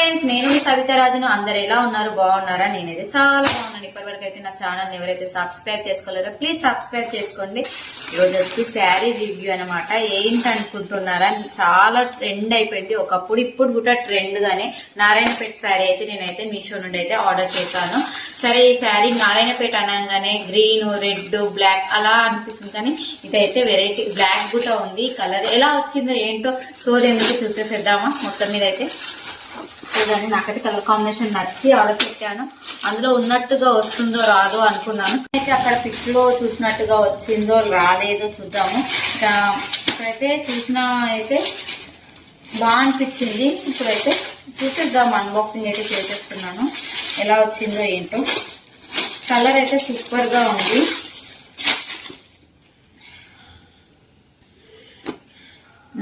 Friends, నేను మీ సవితారాజును. అందరు ఎలా ఉన్నారు? బాగున్నారా? నేనైతే చాలా బాగున్నాను. ఇప్పటివరకు అయితే నా ఛానల్ ఎవరైతే సబ్స్క్రైబ్ చేసుకోలేరో ప్లీజ్ సబ్స్క్రైబ్ చేసుకోండి. ఈరోజు వచ్చి శారీ రివ్యూ అనమాట. ఏంటి అనుకుంటున్నారా, చాలా ట్రెండ్ అయిపోయింది ఒకప్పుడు, ఇప్పుడు కూడా ట్రెండ్ గానే నారాయణపేట శారీ అయితే నేనైతే మీషో నుండి అయితే ఆర్డర్ చేశాను. సరే, ఈ శారీ నారాయణపేట అనగానే గ్రీన్, రెడ్, బ్లాక్ అలా అనిపిస్తుంది, కానీ ఇదైతే వెరైటీ బ్లాక్ కూడా ఉంది. కలర్ ఎలా వచ్చిందో ఏంటో సోది ఎందుకు చూసేసేద్దామా. మొత్తం మీద అయితే చూడండి, నాకైతే కలర్ కాంబినేషన్ నచ్చి ఆర్డర్ పెట్టాను. అందులో ఉన్నట్టుగా వస్తుందో రాదో అనుకున్నాను. అయితే అక్కడ పిక్ లో చూసినట్టుగా వచ్చిందో రాలేదో చూద్దాము. ఇక్కడైతే చూసిన అయితే బాగా అనిపించింది. ఇప్పుడైతే చూసేద్దాం, అన్బాక్సింగ్ అయితే చేసేస్తున్నాను. ఎలా వచ్చిందో ఏంటో. కలర్ అయితే సూపర్ గా ఉంది.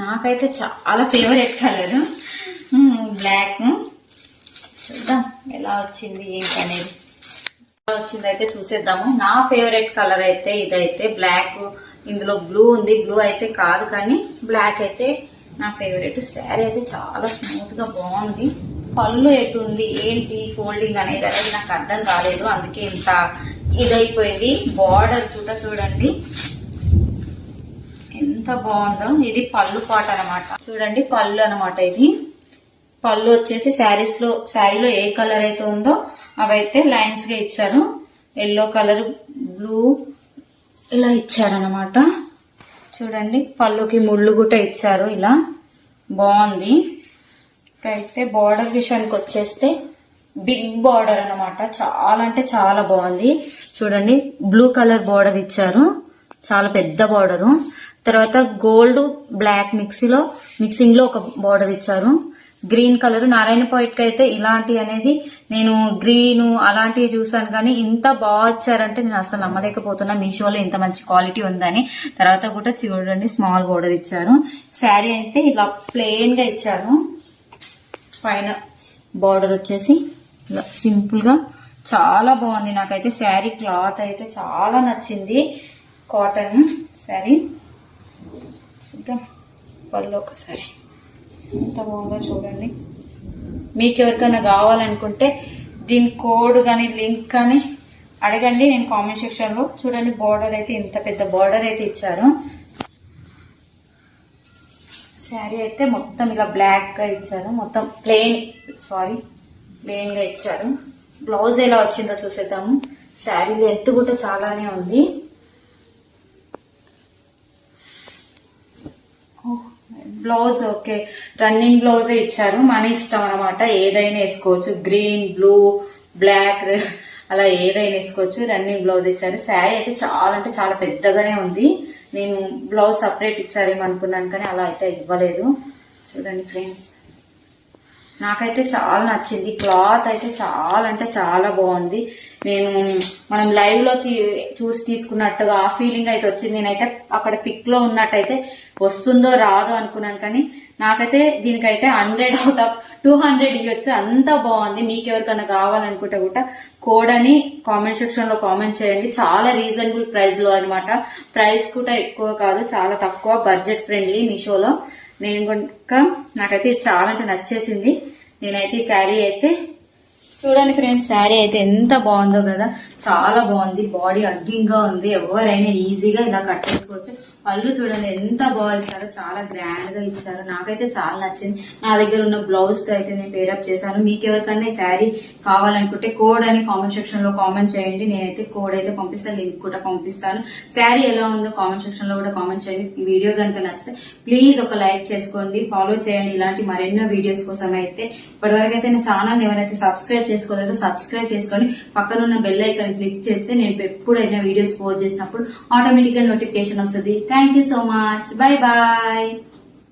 నాకైతే చాలా ఫేవరెట్ కలర్ బ్లాక్. చూద్దాం ఎలా వచ్చింది ఏంటి అనేది. ఎలా వచ్చింది అయితే చూసేద్దాము. నా ఫేవరెట్ కలర్ అయితే ఇదైతే బ్లాక్. ఇందులో బ్లూ ఉంది, బ్లూ అయితే కాదు కానీ బ్లాక్ అయితే నా ఫేవరెట్. శారీ అయితే చాలా స్మూత్ గా బాగుంది. పళ్ళు ఎటు ఉంది ఏంటి ఫోల్డింగ్ అనేది నాకు అర్థం కాలేదు, అందుకే ఇంత ఇదైపోయింది. బార్డర్ కూడా చూడండి ఎంత బాగుందో. ఇది పళ్ళు పాట అనమాట. చూడండి, పళ్ళు అనమాట. ఇది పళ్ళు వచ్చేసి శారీలో ఏ కలర్ అయితే ఉందో అవైతే లైన్స్ గా ఇచ్చారు. ఎల్లో కలర్, బ్లూ ఇలా ఇచ్చారనమాట. చూడండి, పళ్ళుకి ముళ్ళు కూడా ఇచ్చారు. ఇలా బాగుంది. అయితే బార్డర్ విషయానికి వచ్చేస్తే బిగ్ బార్డర్ అనమాట. చాలా అంటే చాలా బాగుంది. చూడండి, బ్లూ కలర్ బార్డర్ ఇచ్చారు, చాలా పెద్ద బార్డరు. తర్వాత గోల్డ్ బ్లాక్ మిక్సింగ్ లో ఒక బార్డర్ ఇచ్చారు. Green colour. నారాయణపేటకి అయితే ఇలాంటి అనేది నేను గ్రీన్ అలాంటివి చూసాను, కానీ ఇంత బాగా ఇచ్చారంటే నేను అసలు నమ్మలేకపోతున్నా మీషోలో ఇంత మంచి క్వాలిటీ ఉందని. తర్వాత కూడా చూడండి, స్మాల్ బోర్డర్ ఇచ్చారు. శారీ అయితే ఇలా ప్లెయిన్ గా ఇచ్చారు. పైన బార్డర్ వచ్చేసి ఇలా సింపుల్ గా చాలా బాగుంది. నాకైతే శారీ క్లాత్ అయితే చాలా నచ్చింది. కాటన్ శారీ. చూద్దాం పళ్ళు ఒకసారి ఎంత బాగుందో చూడండి. మీకు ఎవరికైనా కావాలనుకుంటే దీని కోడ్ కానీ లింక్ కానీ అడగండి, నేను కామెంట్ సెక్షన్ లో. చూడండి, బార్డర్ అయితే ఇంత పెద్ద బార్డర్ అయితే ఇచ్చారు. శారీ అయితే మొత్తం ఇలా బ్లాక్ గా ఇచ్చారు, మొత్తం ప్లెయిన్ గా ఇచ్చారు. బ్లౌజ్ ఎలా వచ్చిందో చూసేద్దాము. శారీ లెంత్ కూడా చాలానే ఉంది. బ్లౌజ్ ఓకే, రన్నింగ్ బ్లౌజే ఇచ్చారు. మన ఇష్టం అనమాట, ఏదైనా వేసుకోవచ్చు. గ్రీన్, బ్లూ, బ్లాక్ అలా ఏదైనా వేసుకోవచ్చు. రన్నింగ్ బ్లౌజ్ ఇచ్చారు. శారీ అయితే చాలా అంటే చాలా పెద్దగానే ఉంది. నేను బ్లౌజ్ సపరేట్ ఇచ్చారేమో అనుకున్నాను, కానీ అలా అయితే ఇవ్వలేదు. చూడండి ఫ్రెండ్స్, నాకైతే చాలా నచ్చింది. క్లాత్ అయితే చాలా అంటే చాలా బాగుంది. మనం లైవ్ లో చూసి తీసుకున్నట్టుగా ఆ ఫీలింగ్ అయితే వచ్చింది. నేనైతే అక్కడ పిక్ లో ఉన్నట్టయితే వస్తుందో రాదో అనుకున్నాను, కానీ నాకైతే దీనికైతే 100 out of 200 ఇవ్వచ్చు. అంత బాగుంది. మీకు ఎవరికైనా కావాలనుకుంటే కూడా కోడ్ అని కామెంట్ సెక్షన్ లో కామెంట్ చేయండి. చాలా రీజనబుల్ ప్రైస్ లో అనమాట. ప్రైస్ కూడా ఎక్కువ కాదు, చాలా తక్కువ, బడ్జెట్ ఫ్రెండ్లీ మీషోలో. నాకైతే చాలా అంటే నచ్చేసింది. నేనైతే ఈ శారీ అయితే చూడండి ఫ్రెండ్స్, శారీ అయితే ఎంత బాగుందో కదా, చాలా బాగుంది. బాడీ అగ్గింగ్ గా ఉంది, ఎవరైనా ఈజీగా ఇలా కట్టేసుకోవచ్చు. పళ్ళు చూడండి ఎంత బాగా ఇచ్చారో, చాలా గ్రాండ్ గా ఇచ్చారు. నాకైతే చాలా నచ్చింది. నా దగ్గర ఉన్న బ్లౌజ్ తో అయితే నేను పేరప్ చేశాను. మీకు ఎవరికన్నా ఈ శారీ కావాలనుకుంటే కోడ్ అని కామెంట్ సెక్షన్ లో కామెంట్ చేయండి. నేనైతే కోడ్ అయితే పంపిస్తాను, లింక్ కూడా పంపిస్తాను. శారీ ఎలా ఉందో కామెంట్ సెక్షన్ లో కూడా కామెంట్ చేయండి. ఈ వీడియో కనుక నచ్చితే ప్లీజ్ ఒక లైక్ చేసుకోండి, ఫాలో చేయండి. ఇలాంటి మరెన్నో వీడియోస్ కోసం అయితే ఇప్పటివరకు అయితే నా ఛానల్ ఎవరైతే సబ్స్క్రైబ్ చేసుకోలేదో సబ్స్క్రైబ్ చేసుకోండి. పక్కనున్న బెల్ ఐకాన్ క్లిక్ చేస్తే నేను ఎప్పుడైనా వీడియోస్ పోస్ట్ చేసినప్పుడు ఆటోమేటిక్ గా నోటిఫికేషన్ వస్తుంది. Thank you so much. Bye bye.